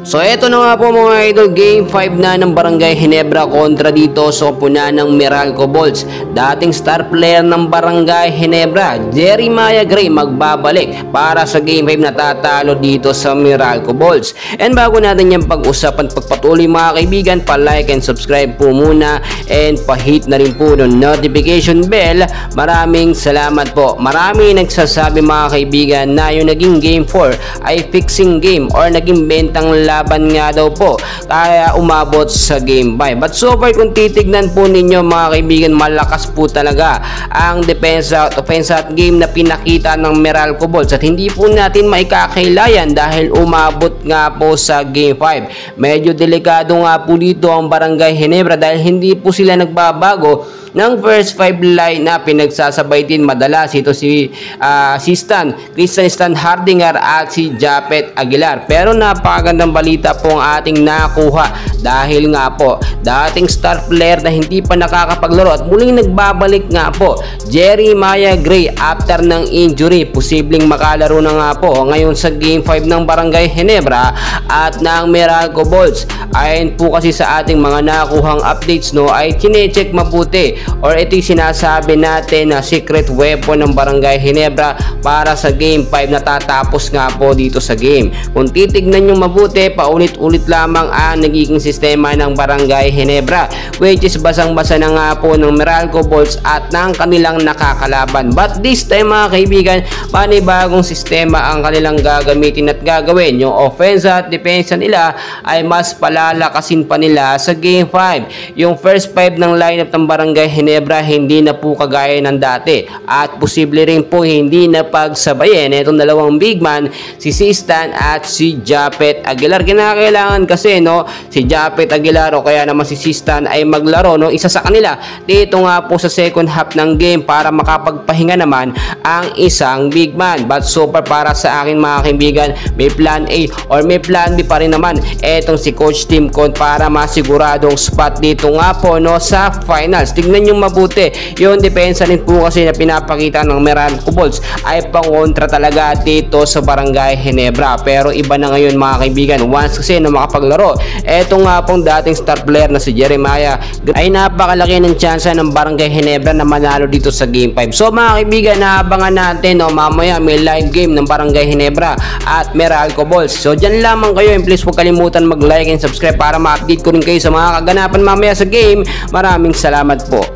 So eto na nga po mga idol, game 5 na ng Barangay Ginebra kontra dito sa opuna ng Meralco Bolts. Dating star player ng Barangay Ginebra, Jeremiah Gray magbabalik para sa game 5 na tatalo dito sa Meralco Bolts. And bago natin yung pag-usapan pagpatuloy mga kaibigan, pa-like and subscribe po muna and pa-hit na rin po ng notification bell. Maraming salamat po. Marami nagsasabi mga kaibigan na yung naging game 4 ay fixing game or naging bentang laban nga daw po kaya umabot sa game 5. But so far kung titignan po ninyo mga kaibigan, malakas po talaga ang depensa at offense at game na pinakita ng Meralco Bolts at hindi po natin maikakailayan dahil umabot nga po sa game 5. Medyo delikado nga po dito ang Barangay Ginebra dahil hindi po sila nagbabago ng first 5 line na pinagsasabay din madalas. Ito si Christian Stan Hardinger at si Japet Aguilar. Pero napakagandang balita po ang ating nakuha dahil nga po dating star player na hindi pa nakakapaglaro at muling nagbabalik nga po Jeremiah Gray after ng injury. Posibleng makalaro na nga po ngayon sa game 5 ng Barangay Ginebra at ng Meralco Bolts. Ayon po kasi sa ating mga nakuhang updates ay chinecheck mabuti or ito'y sinasabi natin na secret weapon ng Barangay Ginebra para sa game 5 na tatapos nga po dito sa game. Kung titignan nyo mabuti, paulit-ulit lamang ang nagiging sistema ng Barangay Ginebra, which is basang-basa na nga po ng Meralco Bolts at ng kanilang nakakalaban. But this time mga kaibigan, panibagong sistema ang kanilang gagamitin at gagawin. Yung offense at defense nila ay mas palalakasin pa nila sa game 5. Yung first 5 ng lineup ng Barangay Ginebra hindi na po kagaya ng dati at posible rin po hindi na pagsabayin itong dalawang big man, si Sistan at si Japet Aguilar. Kinakailangan kasi si Japet Aguilar o kaya naman si Sistan ay maglaro isa sa kanila dito nga po sa second half ng game para makapagpahinga naman ang isang big man. But so far para sa akin mga kaibigan, may plan A or may plan B pa rin naman etong si Coach Tim Cone para masiguradong spot dito nga po sa finals. Tignan nyo mabuti yung depensa rin po kasi na pinapakita ng Meralco Bolts ay pangontra talaga dito sa Barangay Ginebra. Pero iba na ngayon mga kaibigan, once kasi na makapaglaro eto nga pong dating star player na si Jeremiah ay napakalaki ng tsansa ng Barangay Ginebra na manalo dito sa game 5. So mga kaibigan, naabangan natin mamaya may live game ng Barangay Ginebra at Meralco Bolts. So dyan lamang kayo, and please huwag kalimutan mag-like and subscribe para ma-update ko rin kayo sa mga kaganapan mamaya sa game. Maraming salamat po.